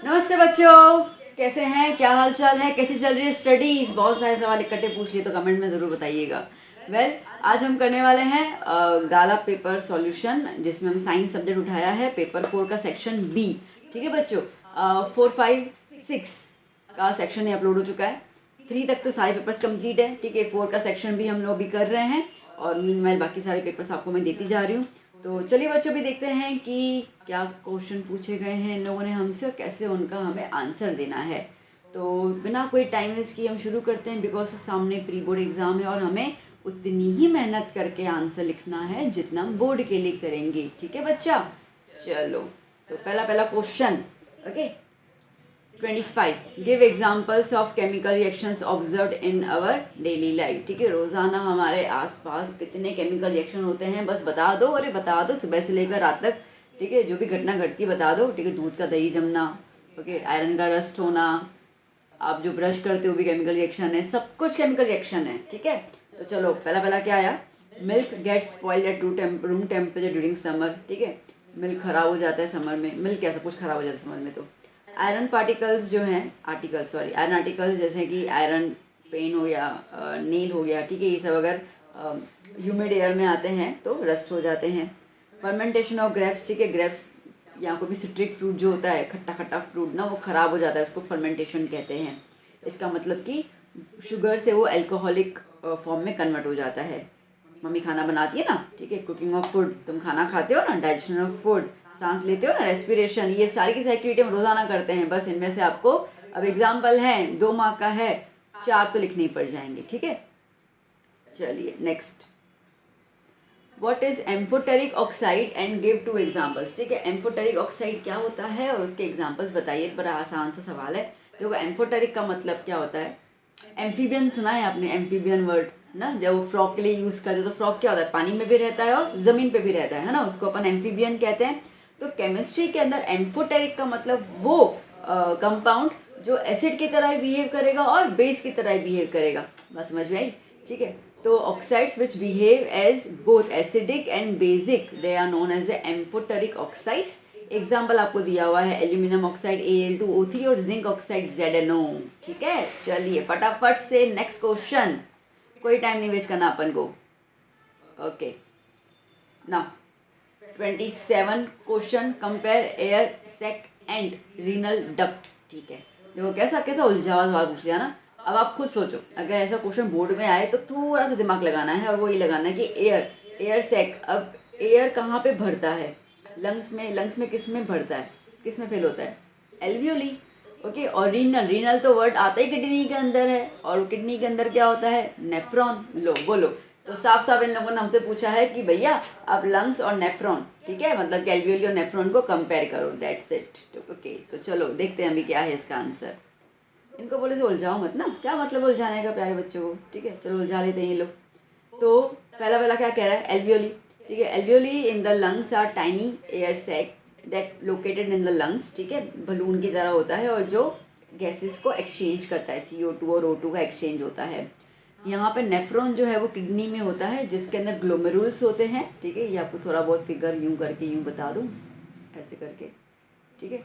नमस्ते बच्चों, कैसे हैं? क्या हाल चाल है? कैसी चल रही है स्टडीज? बहुत सारे सवाल इकट्ठे पूछ लिए तो कमेंट में ज़रूर बताइएगा। आज हम करने वाले हैं गाला पेपर सॉल्यूशन, जिसमें हम साइंस सब्जेक्ट उठाया है, पेपर 4 का सेक्शन बी। ठीक है बच्चों, 4, 5, 6 का सेक्शन अपलोड हो चुका है। 3 तक तो सारे पेपर्स कंप्लीट है। ठीक है, 4 का सेक्शन भी हम लोग अभी कर रहे हैं और मीनवाइल बाकी सारे पेपर्स आपको मैं देती जा रही हूँ। तो चलिए बच्चों, भी देखते हैं कि क्या क्वेश्चन पूछे गए हैं इन लोगों ने हमसे और कैसे उनका हमें आंसर देना है। तो बिना कोई टाइम वेस्ट किए हम शुरू करते हैं, बिकॉज सामने प्री बोर्ड एग्ज़ाम है और हमें उतनी ही मेहनत करके आंसर लिखना है जितना हम बोर्ड के लिए करेंगे। ठीक है बच्चा, चलो तो पहला question. Okay, 25 give examples of chemical reactions observed in our daily life. ठीक है, रोज़ाना हमारे आसपास कितने केमिकल रिएक्शन होते हैं बस बता दो। अरे बता दो, सुबह से लेकर रात तक। ठीक है, जो भी घटना घटती है बता दो। ठीक है, दूध का दही जमना, ओके, आयरन का रस्ट होना, आप जो ब्रश करते हो भी केमिकल रिएक्शन है, सब कुछ केमिकल रिएक्शन है। ठीक है, तो चलो पहला क्या आया? Milk gets spoiled at room temperature during summer. ठीक है, मिल्क खराब हो जाता है समर में। मिल्क क्या, सब कुछ खराब हो जाता है समर में। तो आयरन पार्टिकल्स जो हैं, आयरन आर्टिकल्स जैसे कि आयरन पेन हो गया, नील हो गया, ठीक है, ये सब अगर ह्यूमिड एयर में आते हैं तो रस्ट हो जाते हैं। फर्मेंटेशन ऑफ ग्रेप्स, ठीक है, ग्रेप्स या कोई भी सिट्रिक फ्रूट जो होता है, खट्टा खट्टा फ्रूट ना, वो ख़राब हो जाता है, उसको फर्मेंटेशन कहते हैं। इसका मतलब कि शुगर से वो अल्कोहलिक फॉर्म में कन्वर्ट हो जाता है। मम्मी खाना बनाती है ना, ठीक है, कुकिंग ऑफ फूड, तुम खाना खाते हो ना, डाइजेशन ऑफ फूड, सांस लेते हो ना, रेस्पिरेशन, ये सारी की सारी एक्टिविटी हम रोज़ाना करते हैं। बस इनमें से आपको अब एग्जाम्पल हैं, 2 मार्क का है, 4 तो लिखने ही पड़ जाएंगे। ठीक है, चलिए next. What is amphoteric oxide and give 2 examples. ठीक है, एम्फोटेरिक ऑक्साइड क्या होता है और उसके एग्जाम्पल्स बताइए। बड़ा आसान सा सवाल है। देखो, एम्फोटेरिक का मतलब क्या होता है? एम्फीबियन सुना है आपने? एम्फीबियन वर्ड ना, जब फ्रॉक के लिए यूज़ करते तो फ्रॉक क्या होता है? पानी में भी रहता है और ज़मीन पे भी रहता है ना, उसको अपन एम्फीबियन कहते हैं। तो केमिस्ट्री के अंदर एम्फोटेरिक का मतलब वो कंपाउंड जो एसिड की तरह बिहेव करेगा और बेस की तरह बिहेव करेगा। बस समझ में आई? ठीक है, तो oxides which behave as both acidic and basic, they are known as the amphoteric oxides. Example आपको दिया हुआ है एल्यूमिनियम ऑक्साइड Al2O3 और जिंक ऑक्साइड ZnO। ठीक है, चलिए फटाफट से नेक्स्ट क्वेश्चन, कोई टाइम नहीं वेस्ट करना अपन को। Okay, now 27 question, compare air sac and renal duct. ठीक है, देखो कैसा कैसा उलझावा सवाल पूछ लिया ना। अब आप खुद सोचो, अगर ऐसा क्वेश्चन बोर्ड में आए तो थोड़ा सा दिमाग लगाना है, और वो ये लगाना है कि एयर सैक, अब एयर कहाँ पे भरता है? लंग्स में किस में भरता है, किस में फेल होता है? एल्वियोली। ओके, और रीनल तो वर्ड आता ही किडनी के अंदर है, और किडनी के अंदर क्या होता है? नेफ्रॉन। लो बोलो, तो साफ साफ इन लोगों ने हमसे पूछा है कि भैया आप लंग्स और नेफ्रॉन, ठीक है, मतलब कि एल्वियोली और नेफ्रॉन को कंपेयर करो, दैट्स इट। ओके, तो चलो देखते हैं अभी क्या है इसका आंसर। इनको बोले से उलझाओ मत ना, क्या मतलब उलझाने का प्यारे बच्चों को? ठीक है, चलो उलझा लेते हैं ये लोग। तो पहला क्या कह रहा है? एल्वियोली। ठीक है, alveoli in the lungs are tiny air sac that located in the lungs. ठीक है, बलून की तरह होता है और जो गैसेस को एक्सचेंज करता है, CO2 और O2 का एक्सचेंज होता है। यहाँ पे नेफ्रॉन जो है वो किडनी में होता है, जिसके अंदर ग्लोमेरुल्स होते हैं। ठीक है, ये आपको थोड़ा बहुत फिगर यूँ करके यूँ बता दूँ, ऐसे करके। ठीक है,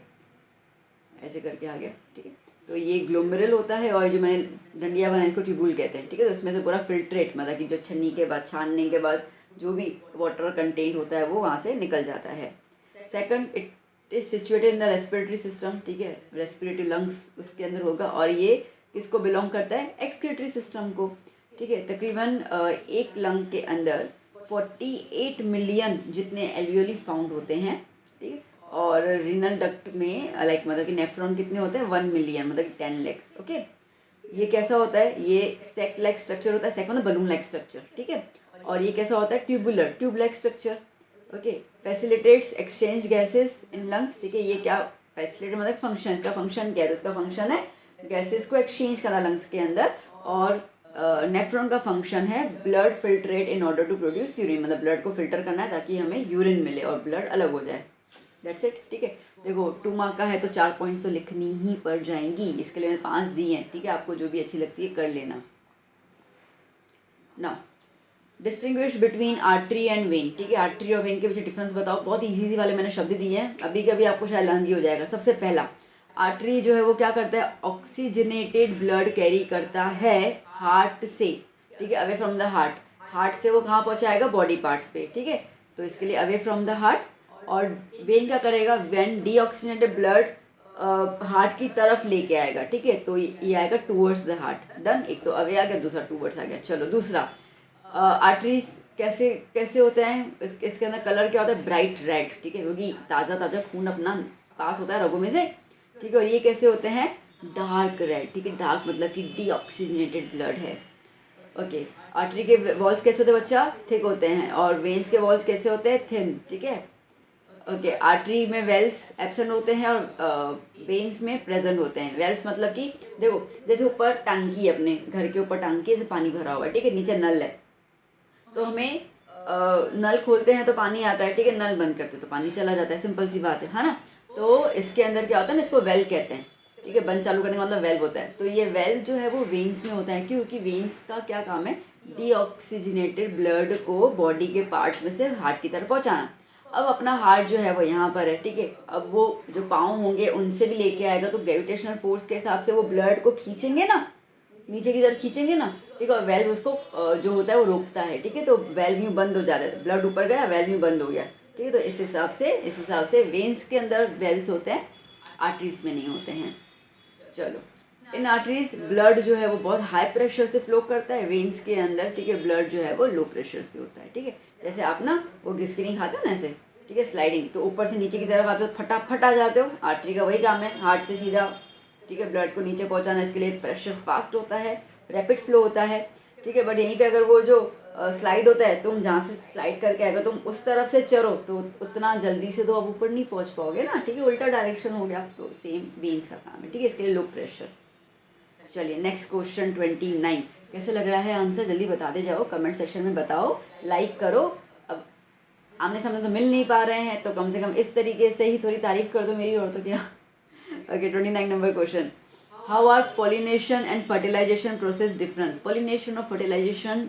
ऐसे करके आ गया। ठीक है, तो ये ग्लोमेरुल होता है, और जो मैंने डंडिया बनाई इसको ट्यूबुल कहते हैं। ठीक है, तो उसमें से पूरा फिल्ट्रेट, मतलब कि जो छानने के बाद जो भी वाटर कंटेंट होता है वो वहाँ से निकल जाता है। Second, it is situated in the respiratory system. ठीक है, रेस्पिरेटरी लंग्स उसके अंदर होगा, और ये किसको बिलोंग करता है? एक्सक्रीटरी सिस्टम को। ठीक है, तकरीबन एक लंग के अंदर 48 मिलियन जितने एल्वियोली फाउंड होते हैं। ठीक है, और रीनल डक्ट में लाइक मतलब कि नेफ्रॉन कितने होते हैं? 1 मिलियन, मतलब कि 10 lakhs। ओके, ये कैसा होता है? ये सेक लाइक स्ट्रक्चर होता है, सेक मतलब बलून लाइक स्ट्रक्चर। ठीक है, और ये कैसा होता है? Tube like structure. Okay, facilitates exchange gases in lungs. ठीक है, ये क्या फैसिलिटेट मतलब फंक्शन, इसका फंक्शन क्या है? तो इसका फंक्शन है गैसेस को एक्सचेंज करना लंग्स के अंदर। और नेफ्रॉन का फंक्शन है blood filtrate in order to produce urine, मतलब ब्लड को फिल्टर करना है ताकि हमें यूरिन मिले और ब्लड अलग हो जाए। That's it. ठीक है, देखो 2 मार्क का है तो 4 पॉइंट्स तो लिखनी ही पड़ जाएंगी, इसके लिए मैंने 5 दिए हैं। ठीक है, आपको जो भी अच्छी लगती है कर लेना। Now distinguish between artery and when. ठीक है, आर्टरी और वेन के बीच डिफरेंस बताओ। बहुत इजी वाले मैंने शब्द दिए हैं, अभी कभी आपको शायद लर्न भी हो जाएगा। सबसे पहला, आर्टरी जो है वो क्या करता है, ऑक्सीजनेटेड ब्लड कैरी करता है हार्ट से, ठीक है, away from the heart. Heart से वो कहाँ पहुँचाएगा, बॉडी पार्ट्स पे, ठीक है। तो इसके लिए अवे फ्रॉम द हार्ट। और वेन क्या करेगा, वेन डीऑक्सीजनेटेड ब्लड हार्ट की तरफ लेके आएगा, ठीक है। तो ये आएगा टूवर्ड्स द हार्ट। डन, एक तो अवे आ गया, दूसरा टूवर्ड्स आ गया। चलो दूसरा, आर्टरीज कैसे कैसे होते हैं, इसके अंदर कलर क्या होता है, ब्राइट रेड, ठीक है, क्योंकि ताज़ा ताज़ा खून अपना पास होता है रगों में से, ठीक है। और ये कैसे होते हैं, डार्क रेड, ठीक है। डार्क मतलब कि डीऑक्सीजनेटेड ब्लड है। ओके, आर्टरी के वॉल्स कैसे होते हैं बच्चा, थिक होते हैं, और वेन्स के वॉल्स कैसे होते हैं, थिन, ठीक है। ओके, आर्टरी में वेल्स एब्सेंट होते हैं और वेन्स में प्रेजेंट होते हैं। वेल्स मतलब कि देखो, जैसे ऊपर टंकी है, अपने घर के ऊपर टंकी से पानी भरा हुआ है, ठीक है, नीचे नल है, तो हमें नल खोलते हैं तो पानी आता है, ठीक है, नल बंद करते हैं तो पानी चला जाता है, सिंपल सी बात है ना। तो इसके अंदर क्या होता है ना, इसको वेल कहते हैं, ठीक है, बंद चालू करने का मतलब वेल्व होता है। तो ये वेल्व जो है वो वेन्स में होता है, क्योंकि वेन्स का क्या काम है, डीऑक्सीजनेटेड ब्लड को बॉडी के पार्ट्स में से हार्ट की तरफ पहुंचाना। अब अपना हार्ट जो है वो यहाँ पर है, ठीक है। अब वो जो पाँव होंगे उनसे भी लेके आएगा, तो ग्रेविटेशनल फोर्स के हिसाब से वो ब्लड को खींचेंगे ना, नीचे की तरफ खींचेंगे ना, ठीक है। और वेल्व उसको जो होता है वो रोकता है, ठीक है। तो वेल्व यूँ बंद हो जाता है, ब्लड ऊपर गया, वेल्व यूँ बंद हो गया, ठीक है। तो इस हिसाब से वेन्स के अंदर वेल्व्स होते हैं, आर्टरीज में नहीं होते हैं। चलो, इन आर्टरीज ब्लड जो है वो बहुत हाई प्रेशर से फ्लो करता है, वेन्स के अंदर, ठीक है, ब्लड जो है वो लो प्रेशर से होता है, ठीक है। जैसे आप ना वो गिस्किनी खाते हो ना ऐसे, ठीक है, स्लाइडिंग, तो ऊपर से नीचे की तरफ आते हो फटाफट आ जाते हो, आर्टरी का वही काम है, हार्ट से सीधा, ठीक है, ब्लड को नीचे पहुंचाना। इसके लिए प्रेशर फास्ट होता है, रैपिड फ्लो होता है, ठीक है। बट यहीं पे अगर वो जो स्लाइड होता है, तुम जहाँ से स्लाइड करके आएगा तुम उस तरफ से चलो तो उतना जल्दी से तो आप ऊपर नहीं पहुँच पाओगे ना, ठीक है, उल्टा डायरेक्शन हो गया। तो सेम वेन्स का काम है, ठीक है, इसके लिए लो प्रेशर। चलिए नेक्स्ट क्वेश्चन 29, कैसे लग रहा है आंसर, जल्दी बताते जाओ, कमेंट सेक्शन में बताओ, लाइक करो। अब आमने सामने तो मिल नहीं पा रहे हैं, तो कम से कम इस तरीके से ही थोड़ी तारीफ कर दो मेरी, और तो क्या। Okay, 29 number question, how are pollination and fertilisation process different. Pollination और फर्टिलाइजेशन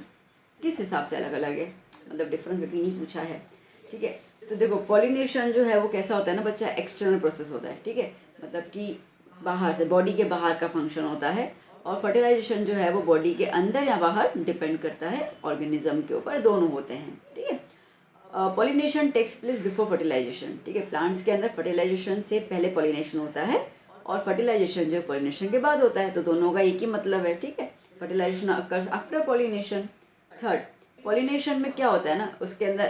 किस हिसाब से अलग अलग है, मतलब डिफरेंस बिटवीन ही पूछा है, ठीक है। तो देखो, पॉलिनेशन जो है वो कैसा होता है ना बच्चा, एक्सटर्नल प्रोसेस होता है, ठीक है, मतलब कि बाहर से, बॉडी के बाहर का फंक्शन होता है। और फर्टिलाइजेशन जो है वो बॉडी के अंदर या बाहर डिपेंड करता है, ऑर्गेनिज्म के ऊपर, दोनों होते हैं, ठीक है। Pollination takes place before fertilisation, ठीक है, प्लांट्स के अंदर फर्टिलाइजेशन से पहले पॉलिनेशन होता है, और फर्टिलाइजेशन जो पॉलिनेशन के बाद होता है, तो दोनों का एक ही मतलब है, ठीक है। Fertilisation occurs after pollination. Third, pollination में क्या होता है ना, उसके अंदर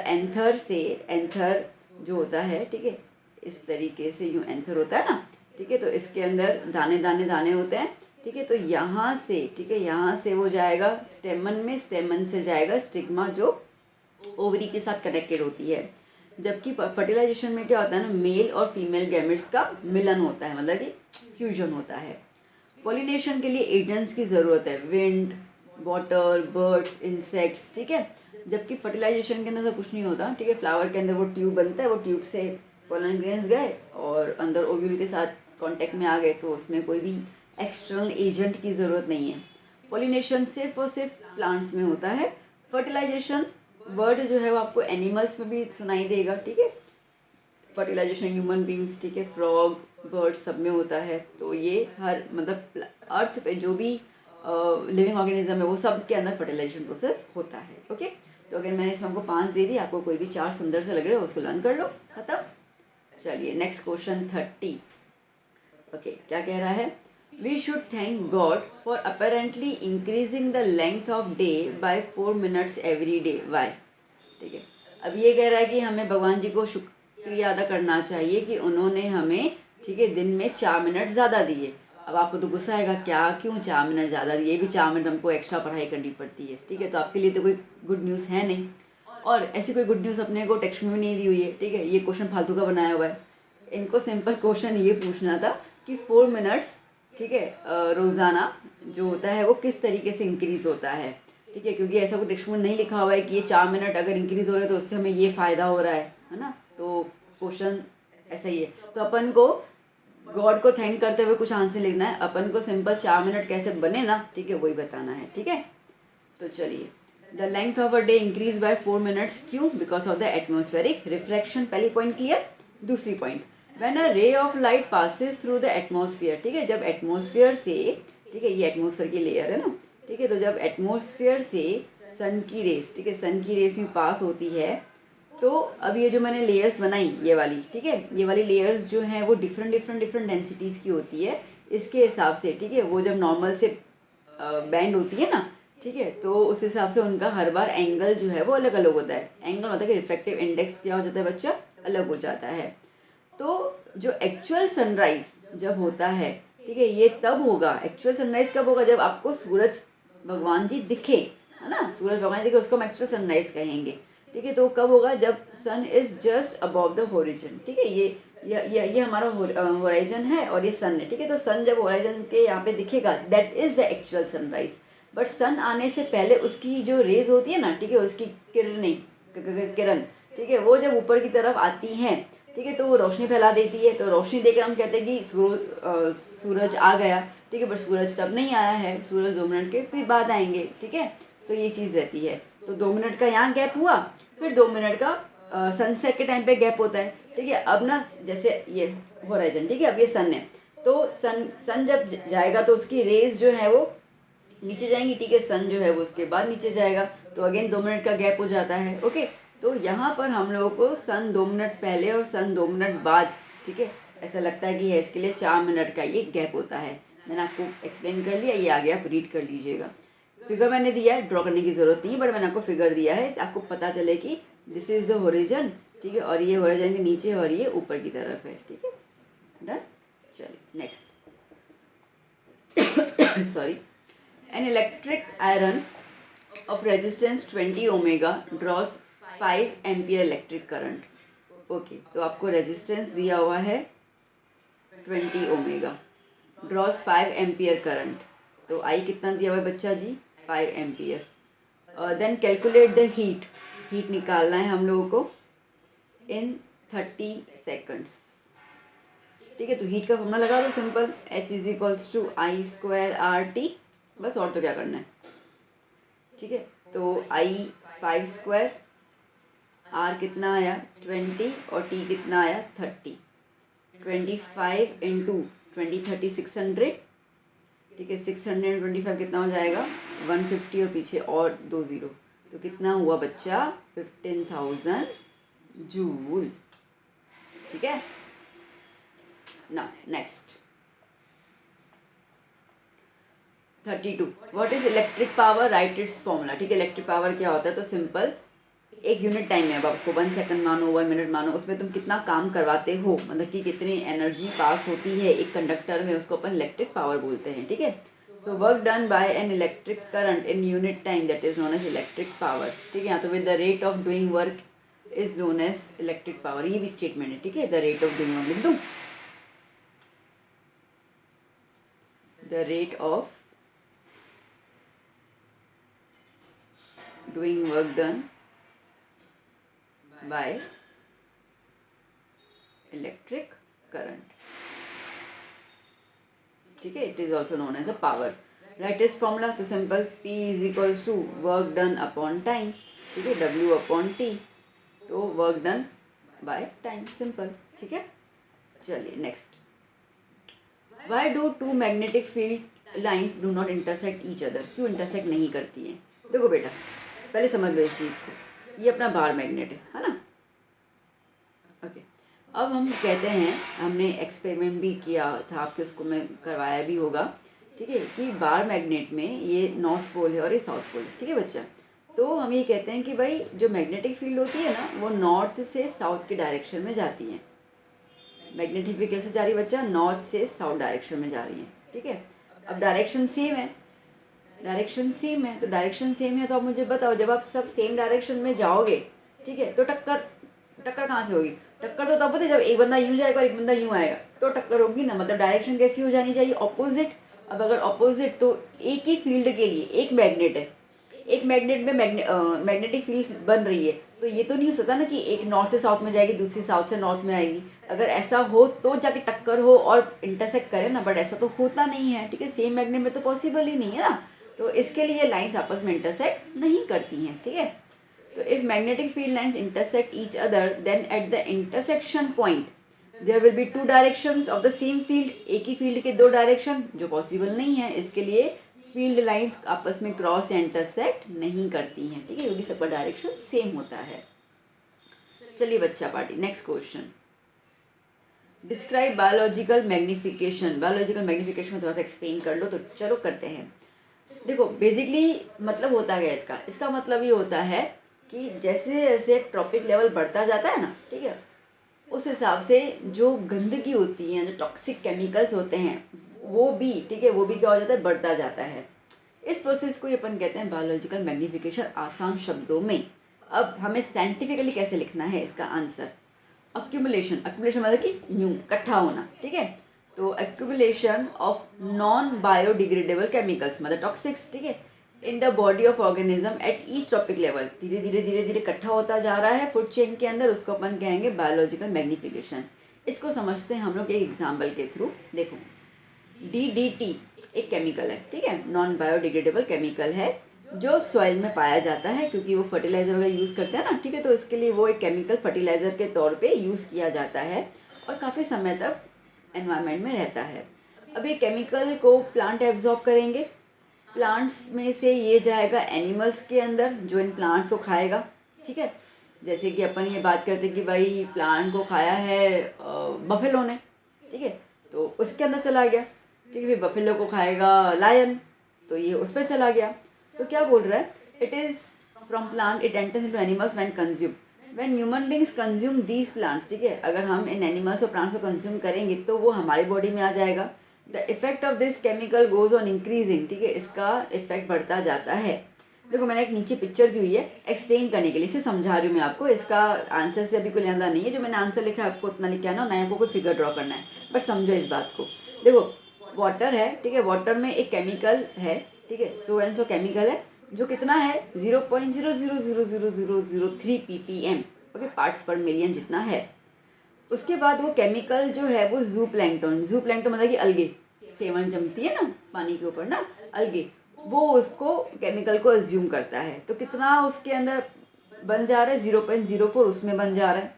एंथर जो होता है, ठीक है, इस तरीके से यूँ एंथर होता है ना, ठीक है। तो इसके अंदर दाने दाने दाने होते हैं, ठीक है। तो यहाँ से, ठीक है, यहाँ से वो जाएगा स्टेमन में, स्टेमन से जाएगा स्टिग्मा जो ओवरी के साथ कनेक्टेड होती है। जबकि फर्टिलाइजेशन में क्या होता है ना, मेल और फीमेल गैमेट्स का मिलन होता है, मतलब कि फ्यूजन होता है। पॉलिनेशन के लिए एजेंट्स की ज़रूरत है, विंड, वाटर, बर्ड्स, इंसेक्ट्स, ठीक है। जबकि फर्टिलाइजेशन के अंदर तो कुछ नहीं होता, ठीक है। फ्लावर के अंदर वो ट्यूब बनता है, वो ट्यूब से पोलन ग्रेन्स गए और अंदर ओव्यूल के साथ कांटेक्ट में आ गए, तो उसमें कोई भी एक्सटर्नल एजेंट की ज़रूरत नहीं है। पॉलिनेशन सिर्फ और सिर्फ प्लांट्स में होता है। फर्टिलाइजेशन वर्ड जो है वो आपको एनिमल्स में भी सुनाई देगा, ठीक है। फर्टिलाइजेशन ह्यूमन बींग्स, ठीक है, फ्रॉग, बर्ड, सब में होता है। तो ये हर मतलब अर्थ पे जो भी लिविंग ऑर्गेनिज्म है वो सब के अंदर फर्टिलाइजेशन प्रोसेस होता है। ओके, तो अगर मैंने इसमें आपको 5 दे दी, आपको कोई भी 4 सुंदर से लग रहे हो उसको लर्न कर लो, खत्म। चलिए नेक्स्ट क्वेश्चन 30। ओके, क्या कह रहा है, we should thank God for apparently increasing the length of day by 4 minutes every day, why, ठीक है। अब ये कह रहा है कि हमें भगवान जी को शुक्रिया अदा करना चाहिए कि उन्होंने हमें, ठीक है, दिन में 4 मिनट ज़्यादा दिए। अब आपको तो गुस्सा आएगा, क्या क्यों 4 मिनट ज़्यादा दिए, भी 4 मिनट हमको एक्स्ट्रा पढ़ाई करनी पड़ती है, ठीक है। तो आपके लिए तो कोई गुड न्यूज़ है नहीं, और ऐसी कोई गुड न्यूज़ अपने को टेक्स्ट में भी नहीं दी हुई है, ठीक है। ये क्वेश्चन फालतू का बनाया हुआ है। इनको सिंपल क्वेश्चन ये पूछना था कि 4 मिनट्स, ठीक है, रोज़ाना जो होता है वो किस तरीके से इंक्रीज़ होता है, ठीक है। क्योंकि ऐसा कोई टेक्स्ट में नहीं लिखा हुआ है कि ये 4 मिनट अगर इंक्रीज़ हो रहे हैं तो उससे हमें ये फ़ायदा हो रहा है ना। तो क्वेश्चन ऐसा ही है। तो अपन को गॉड को थैंक करते हुए कुछ आंसर लिखना है, अपन को सिंपल 4 मिनट कैसे बने ना, ठीक है, वही बताना है, ठीक है। तो चलिए, the length of a day increase by 4 minutes, क्यों, because of the atmospheric reflection, पहली पॉइंट क्लियर। दूसरी point, when a ray of light passes through the atmosphere, ठीक है, जब एटमॉस्फेयर से, ठीक है, ये एटमॉस्फेयर की लेयर है ना, ठीक है, तो जब एटमॉस्फेयर से सन की रेस, ठीक है, सन की रेस में पास होती है, तो अब ये जो मैंने लेयर्स बनाई ये वाली, ठीक है, ये वाली लेयर्स जो हैं वो डिफरेंट डिफरेंट डिफरेंट डेंसिटीज़ की होती है इसके हिसाब से, ठीक है, वो जब नॉर्मल से बैंड होती है ना, ठीक है, तो उस हिसाब से उनका हर बार एंगल जो है वो अलग अलग होता है। एंगल मतलब कि रिफ्रैक्टिव इंडेक्स क्या हो जाता है बच्चा, अलग हो जाता है। तो जो एक्चुअल सनराइज जब होता है, ठीक है, ये तब होगा, एक्चुअल सनराइज कब होगा, जब आपको सूरज भगवान जी दिखे, है ना, सूरज भगवान दिखे, उसको हम एक्चुअल सनराइज कहेंगे, ठीक है। तो कब होगा, जब sun is just above the horizon, ठीक है, ये हमारा होराइजन है और ये सन है, ठीक है। तो सन जब होराइजन के यहाँ पे दिखेगा, that is the actual sunrise. But sun आने से पहले उसकी जो रेज होती है ना, ठीक है, उसकी किरण, ठीक है, वो जब ऊपर की तरफ आती हैं, ठीक है, तो वो रोशनी फैला देती है। तो रोशनी देकर हम कहते हैं कि सूरज आ गया, ठीक है, बट सूरज तब नहीं आया है, सूरज 2 मिनट के फिर बाद आएंगे, ठीक है। तो ये चीज़ रहती है। तो 2 मिनट का यहाँ गैप हुआ, फिर 2 मिनट का सनसेट के टाइम पे गैप होता है, ठीक है। अब ना जैसे ये होराइजन, ठीक है, अब ये सन है, तो सन जब जाएगा तो उसकी रेज जो है वो नीचे जाएंगी, ठीक है, सन जो है वो उसके बाद नीचे जाएगा, तो अगेन 2 मिनट का गैप हो जाता है। ओके, तो यहाँ पर हम लोगों को सन 2 मिनट पहले और सन 2 मिनट बाद, ठीक है, ऐसा लगता है कि है, इसके लिए 4 मिनट का ये गैप होता है। मैंने आपको एक्सप्लेन कर लिया, ये आगे आप रीड कर लीजिएगा। फिगर मैंने दिया है, ड्रॉ करने की ज़रूरत नहीं, बट मैंने आपको फिगर दिया है, आपको पता चले कि दिस इज़ द होरिजन, ठीक है, और ये होरिजन के नीचे और ये ऊपर की तरफ है, ठीक है, डन। चलिए next, sorry. An electric iron of resistance 20 ohmega draws 5 ampere electric current. Okay, तो आपको रेजिस्टेंस दिया हुआ है 20 ओमेगा, ड्रॉस 5 एम्पियर करंट। तो आई कितना दिया हुआ है बच्चा जी, 5 ampere. Then calculate the heat, heat निकालना है हम लोगों को इन 30 सेकंड्स, ठीक है। तो हीट का फॉर्मूला लगा दो simple, H is equals to I square R T, बस, और तो क्या करना है, ठीक है। तो आई 5 स्क्वायर, आर कितना आया 20 और टी कितना आया 30, 25 इंटू 20 30 600, ठीक है, 625 कितना हो जाएगा 150 और पीछे और 2 ज़ीरो, तो कितना हुआ बच्चा 15,000 जूल, ठीक है ना। Next 32, what is electric power, right it's formula, ठीक है। इलेक्ट्रिक पावर क्या होता है, तो सिंपल एक यूनिट टाइम है, अब आपको 1 सेकंड मानो 1 मिनट मानो, उसमें तुम कितना काम करवाते हो, मतलब कि कितनी एनर्जी पास होती है एक कंडक्टर में, उसको अपन इलेक्ट्रिक पावर बोलते हैं, ठीक है। So work done by an electric current in unit time, that is known as electric power, ठीक है। तो with the rate of doing work is known as electric power, ये भी स्टेटमेंट है, ठीक है। The rate of doing work लिख दूँ, the rate of doing work done by electric current, ठीक है, it is also known as a power. Write its formula, तो simple P is equals to work done upon time, ठीक है, W upon T, तो work done by time, simple, ठीक है। चलिए next, why do two magnetic field lines do not intersect each other, क्यों intersect नहीं करती हैं। देखो बेटा, पहले समझ लो इस चीज़ को, ये अपना बार मैग्नेट है ना, ओके। अब हम कहते हैं, हमने एक्सपेरिमेंट भी किया था, आपके उसको में करवाया भी होगा, ठीक है, कि बार मैग्नेट में ये नॉर्थ पोल है और ये साउथ पोल है, ठीक है बच्चा। तो हम ये कहते हैं कि भाई जो मैग्नेटिक फील्ड होती है ना, वो नॉर्थ से साउथ के डायरेक्शन में जाती है। मैग्नेटिक फील्ड कैसे जा रही है बच्चा, नॉर्थ से साउथ डायरेक्शन में जा रही है, ठीक है। अब डायरेक्शन सेम है, डायरेक्शन सेम है, तो डायरेक्शन सेम है, तो आप मुझे बताओ, जब आप सब सेम डायरेक्शन में जाओगे, ठीक है, तो टक्कर कहाँ से होगी, टक्कर तो तब होती है जब एक बंदा यूँ जाएगा और एक बंदा यूँ आएगा, तो टक्कर होगी ना, मतलब डायरेक्शन कैसी हो जानी चाहिए, ऑपोजिट। अब अगर ऑपोजिट, तो एक ही फील्ड के लिए एक मैग्नेट है, एक मैग्नेट में मैग्नेटिक फील्ड बन रही है, तो ये तो नहीं हो सकता ना कि एक नॉर्थ से साउथ में जाएगी, दूसरी साउथ से नॉर्थ में आएगी। अगर ऐसा हो तो जाके टक्कर हो और इंटरसेक्ट करे ना, बट ऐसा तो होता नहीं है, ठीक है, सेम मैग्नेट में तो पॉसिबल ही नहीं है ना, तो इसके लिए लाइंस आपस में इंटरसेक्ट नहीं करती हैं, ठीक है। तो if magnetic field lines intersect each other, then at the intersection point there will be 2 directions of the same field, एक ही फील्ड के 2 डायरेक्शन, जो पॉसिबल नहीं है। इसके लिए फील्ड लाइंस आपस में क्रॉस या इंटरसेक्ट नहीं करती हैं, ठीक है, क्योंकि सबका डायरेक्शन सेम होता है। चलिए बच्चा party, next question, describe biological magnification. Biological magnification को थोड़ा सा एक्सप्लेन कर लो, तो चलो करते हैं। देखो बेसिकली मतलब होता है इसका मतलब ये होता है कि जैसे जैसे ट्रॉपिक लेवल बढ़ता जाता है ना, ठीक है, उस हिसाब से जो गंदगी होती है, जो टॉक्सिक केमिकल्स होते हैं, वो भी, ठीक है, वो भी क्या हो जाता है, बढ़ता जाता है। इस प्रोसेस को अपन कहते हैं बायोलॉजिकल मैग्निफिकेशन, आसान शब्दों में। अब हमें साइंटिफिकली कैसे लिखना है इसका आंसर, अक्यूमुलेशन, अक्यूमुलेशन मतलब कि न्यू, इकट्ठा होना, ठीक है, तो accumulation of non biodegradable chemicals मतलब टॉक्सिक्स, ठीक है, in the body of organism at each topic level, धीरे धीरे इकट्ठा होता जा रहा है फूड चेन के अंदर, उसको अपन कहेंगे बायोलॉजिकल मैग्निफिकेशन। इसको समझते हैं हम लोग एक एग्जाम्पल के थ्रू। देखो DDT एक केमिकल है, ठीक है, नॉन बायोडिग्रेडेबल केमिकल है, जो सॉइल में पाया जाता है, क्योंकि वो फर्टिलाइजर वगैरह यूज़ करते हैं ना, ठीक है, तो इसके लिए वो एक केमिकल फर्टिलाइजर के तौर पे यूज़ किया जाता है और काफ़ी समय तक एनवायरनमेंट में रहता है। अब ये केमिकल को प्लांट एब्जॉर्ब करेंगे, प्लांट्स में से ये जाएगा एनिमल्स के अंदर, जो इन प्लांट्स को खाएगा, ठीक है, जैसे कि अपन ये बात करते हैं कि भाई प्लांट को खाया है बफेलो ने, ठीक है, तो उसके अंदर चला गया, ठीक है, फिर बफेलो को खाएगा लायन, तो ये उस पर चला गया। तो क्या बोल रहा है, it is from plant it enters into animals when consume, when human beings consume these plants, ठीक है, अगर हम इन एनिमल्स और प्लांट्स को कंज्यूम करेंगे तो वो हमारी बॉडी में आ जाएगा। The effect of this chemical goes on increasing, ठीक है, इसका इफेक्ट बढ़ता जाता है। देखो मैंने एक नीचे पिक्चर दी हुई है एक्सप्लेन करने के लिए, इसे समझा रही हूँ मैं आपको, इसका आंसर से अभी कोई लेना नहीं है, जो मैंने आंसर लिखा है आपको उतना लिखा है ना आपको कोई फिगर ड्रॉ करना है, बट समझो इस बात को। देखो वाटर है, ठीक है, वाटर में एक केमिकल है, ठीक है, सो एंड सो केमिकल है, जो कितना है 0.000003 ppm, ओके, पार्ट्स पर मिलियन जितना है। उसके बाद वो केमिकल जो है वो जू प्लैंक्टन मतलब कि अलगे, सेवन जमती है ना पानी के ऊपर ना, अलगे, वो उसको केमिकल को एज्यूम करता है, तो कितना उसके अंदर बन जा रहा है 0.04 उसमें बन जा रहा है।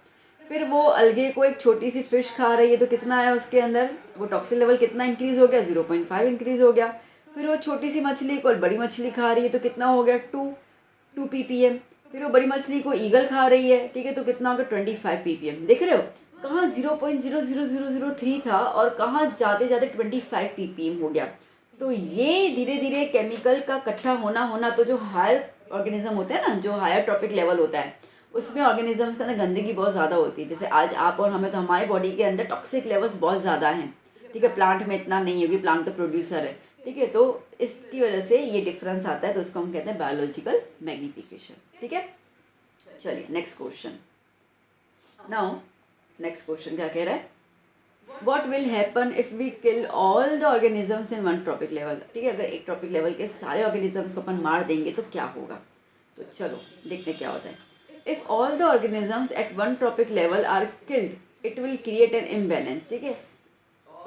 फिर वो अलगे को एक छोटी सी फिश खा रही है, तो कितना आया उसके अंदर, वो टॉक्सिक लेवल कितना इंक्रीज हो गया, 0.5 इंक्रीज हो गया। फिर वो छोटी सी मछली को बड़ी मछली खा रही है, तो कितना हो गया 2 ppm। फिर वो बड़ी मछली को ईगल खा रही है, ठीक है, तो कितना हो गया 25 ppm। देख रहे हो कहाँ 0.00003 था और कहाँ जाते जाते 25 ppm हो गया। तो ये धीरे धीरे केमिकल का इकट्ठा होना, तो जो हायर ऑर्गेनिज्म होते हैं ना, जो हायर ट्रॉपिक लेवल होता है, उसमें ऑर्गेनिजम्स के अंदर गंदगी बहुत ज़्यादा होती है। जैसे आज आप और हमें, तो हमारे बॉडी के अंदर टॉक्सिक लेवल्स बहुत ज़्यादा हैं, ठीक है, प्लांट में इतना नहीं है क्योंकि प्लांट तो प्रोड्यूसर है, ठीक है, तो इसकी वजह से ये डिफरेंस आता है, तो उसको हम कहते हैं बायोलॉजिकल मैग्निफिकेशन, ठीक है। चलिए next question. Now next question क्या कह रहा है, What will happen if we kill all the organisms in one tropic level, ठीक है, अगर एक ट्रॉपिक लेवल के सारे ऑर्गेनिजम्स को अपन मार देंगे तो क्या होगा। तो चलो देखते क्या होता है। If all the organisms at one tropic level are killed, it will create an imbalance, ठीक है,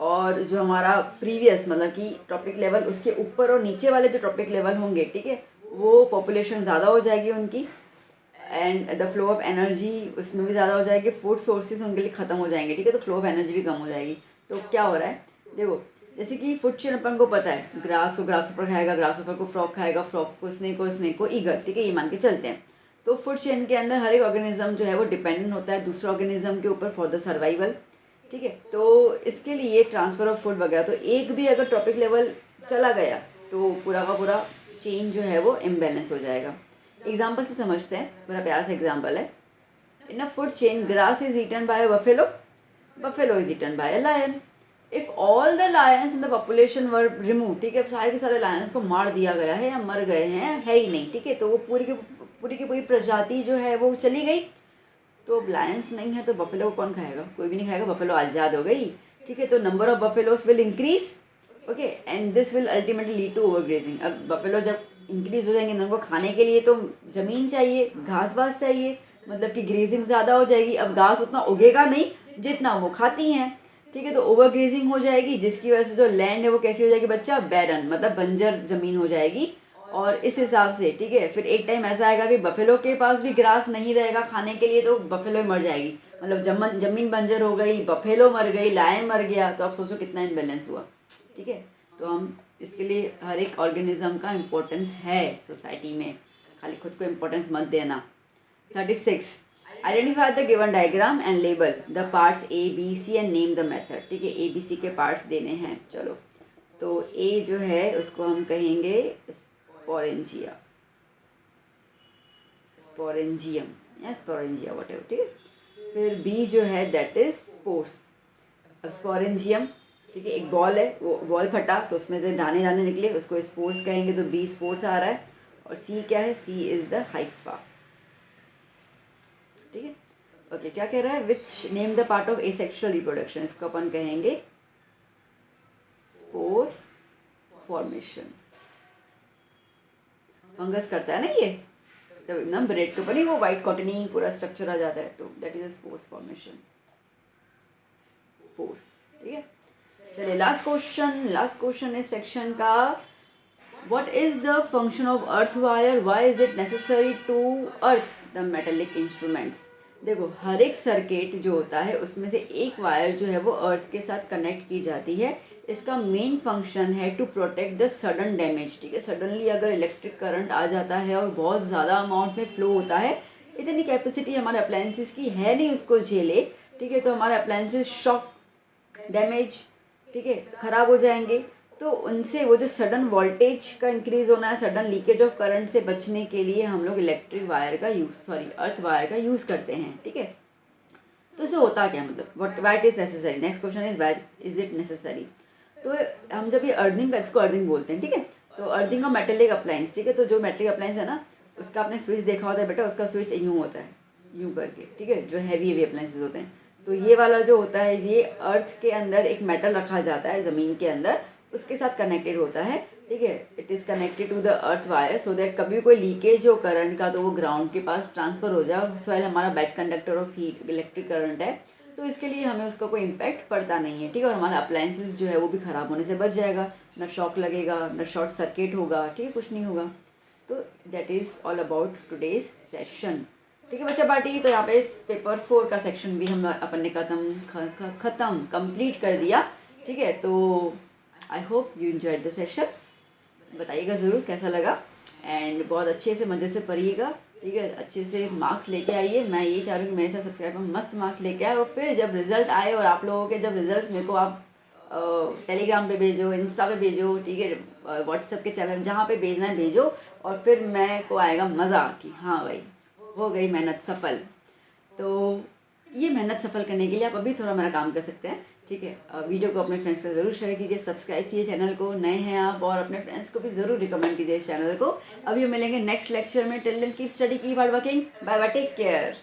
और जो हमारा प्रीवियस मतलब कि ट्रॉपिक लेवल, उसके ऊपर और नीचे वाले जो ट्रॉपिक लेवल होंगे, ठीक है, वो पॉपुलेशन ज़्यादा हो जाएगी उनकी, and the flow of energy उसमें भी ज़्यादा हो जाएगी, फूड सोर्सेज उनके लिए ख़त्म हो जाएंगे, ठीक है, तो फ्लो ऑफ एनर्जी भी कम हो जाएगी। तो क्या हो रहा है, देखो जैसे कि फूड चेन अपन को पता है, ग्रास को ग्रासहोपर खाएगा, ग्रासहोपर को फ्रॉग खाएगा, फ्रॉग को स्नेक को ईगल, ठीक है, ये मान के चलते हैं। तो फूड चेन के अंदर हर एक ऑर्गेनिज्म जो है वो डिपेंडेंट होता है दूसरे ऑर्गेनिज्म के ऊपर फॉर द सर्वाइवल, ठीक है, तो इसके लिए ट्रांसफ़र ऑफ फूड वगैरह, तो एक भी अगर टॉपिक लेवल चला गया तो पूरा का पूरा चेन जो है वो इम्बैलेंस हो जाएगा। एग्जाम्पल से समझते हैं, बड़ा प्यारा सा एग्जाम्पल है। In a food chain grass is eaten by a buffalo, buffalo is eaten by a lion. If all the lions in the population were remove, ठीक है, सारे के सारे लायंस को मार दिया गया है या मर गए हैं, है ही नहीं, ठीक है, तो वो पूरी की पूरी प्रजाति जो है वो चली गई। तो अब लायंस नहीं है तो बफेलो को कौन खाएगा, कोई भी नहीं खाएगा, बफेलो आज़ाद हो गई, ठीक है, तो number of buffaloes will increase, okay, and this will ultimately lead to overgrazing. अब बफेलो जब इंक्रीज हो जाएंगे, उनको खाने के लिए तो ज़मीन चाहिए, घास वास चाहिए, मतलब कि ग्रेजिंग ज़्यादा हो जाएगी। अब घास उतना उगेगा नहीं जितना वो खाती हैं, ठीक है, तो ओवर ग्रेजिंग हो जाएगी, जिसकी वजह से जो लैंड है वो कैसी हो जाएगी बच्चा, बैरन, मतलब बंजर ज़मीन हो जाएगी, और इस हिसाब से, ठीक है, फिर एक टाइम ऐसा आएगा कि बफेलो के पास भी ग्रास नहीं रहेगा खाने के लिए, तो बफेलो ही मर जाएगी, मतलब जमीन बंजर हो गई, बफेलो मर गई, लायन मर गया, तो आप सोचो कितना इम्बेलेंस हुआ। ठीक है, तो हम इसके लिए हर एक ऑर्गेनिज्म का इम्पोर्टेंस है सोसाइटी में, खाली खुद को इम्पोर्टेंस मत देना। 36, identify the given diagram and label the parts A B C and name the method. ठीक है, ए बी सी के पार्ट्स देने हैं। चलो, तो ए जो है उसको हम कहेंगे स्पोरेंजिया, स्पोरेंजियम या स्पोरेंजिया वट एवर। ठीक है, फिर बी जो है दैट इज स्पोर्स। अब स्पोरेंजियम, ठीक है, एक बॉल है, वो बॉल फटा तो उसमें से दाने दाने निकले, उसको स्पोर्स कहेंगे, तो बी स्पोर्स आ रहा है। और सी क्या है, सी इज द हाइफा। ठीक है, ओके, क्या कह रहा है, which name the part of asexual reproduction, इसको अपन कहेंगे स्पोर फॉर्मेशन। फंगस करता है ना ये, जब एकदम ब्रेड के ऊपर नहीं वो वाइट कॉटनी पूरा स्ट्रक्चर आ जाता है, तो that is a spores formation, spores. ठीक है, चलिए लास्ट क्वेश्चन इस सेक्शन का, what is the function of earth wire, why is it necessary to earth the metallic instruments. देखो, हर एक सर्किट जो होता है उसमें से एक वायर जो है वो अर्थ के साथ कनेक्ट की जाती है। इसका मेन फंक्शन है to protect the sudden damage. ठीक है, सडनली अगर इलेक्ट्रिक करंट आ जाता है और बहुत ज़्यादा अमाउंट में फ्लो होता है, इतनी कैपेसिटी हमारे अप्लायंसेस की है नहीं उसको झेले, ठीक है, तो हमारे अप्लायंसेस शॉक, डैमेज, ठीक है, ख़राब हो जाएंगे। तो उनसे वो जो सडन वोल्टेज का इंक्रीज़ होना है, सडन लीकेज ऑफ करंट से बचने के लिए हम लोग इलेक्ट्रिक वायर का अर्थ वायर का यूज़ करते हैं। ठीक है, तो इससे होता क्या, मतलब why it is necessary. Next question is why is it necessary. तो हम जब ये अर्थिंग का, इसको अर्थिंग बोलते हैं। ठीक है, तो अर्थिंग का मेटेलिक अप्लायंस, ठीक है, तो जो मेटेलिक अप्लायंस है ना, उसका आपने स्विच देखा होता है बेटा, उसका स्विच यूँ होता है, यूँ करके। ठीक है, जो हैवी अप्लायंसेज होते हैं, तो ये वाला जो होता है, ये अर्थ के अंदर एक मेटल रखा जाता है ज़मीन के अंदर, उसके साथ कनेक्टेड होता है। ठीक है, it is connected to the earth wire so that कभी कोई लीकेज हो करंट का तो वो ग्राउंड के पास ट्रांसफ़र हो जाए। सॉइल हमारा bad conductor of heat electric current है, तो इसके लिए हमें उसका कोई इम्पैक्ट पड़ता नहीं है। ठीक है, और हमारा अप्लायंसेस जो है वो भी ख़राब होने से बच जाएगा, ना शॉक लगेगा, ना शॉर्ट सर्किट होगा। ठीक है, कुछ नहीं होगा। तो that is all about today's session. ठीक है बच्चा पार्टी, तो यहाँ पे इस पेपर 4 का सेक्शन भी हम अपन ने ख़त्म कंप्लीट कर दिया। ठीक है, तो I hope you enjoyed the session. बताइएगा ज़रूर कैसा लगा, एंड बहुत अच्छे से मज़े से पढ़िएगा। ठीक है, अच्छे से मार्क्स लेके आइए। मैं ये चाह रही हूँ कि मेरे साथ सब्सक्राइबर मस्त मार्क्स लेके आए, और फिर जब रिजल्ट आए और आप लोगों के जब रिजल्ट्स मेरे को आप टेलीग्राम पे भेजो, इंस्टा पे भेजो, ठीक है, व्हाट्सएप के चैनल जहाँ पे भेजना है भेजो, और फिर मैं को आएगा मज़ा कि हाँ भाई हो गई मेहनत सफल। तो ये मेहनत सफल करने के लिए आप अभी थोड़ा मेरा काम कर सकते हैं। ठीक है, वीडियो को अपने फ्रेंड्स के ज़रूर शेयर कीजिए, सब्सक्राइब कीजिए चैनल को, नए हैं आप, और अपने फ्रेंड्स को भी ज़रूर रिकमेंड कीजिए इस चैनल को। अभी हम मिलेंगे नेक्स्ट लेक्चर में। Till then keep study, keep hard working, bye bye, take care.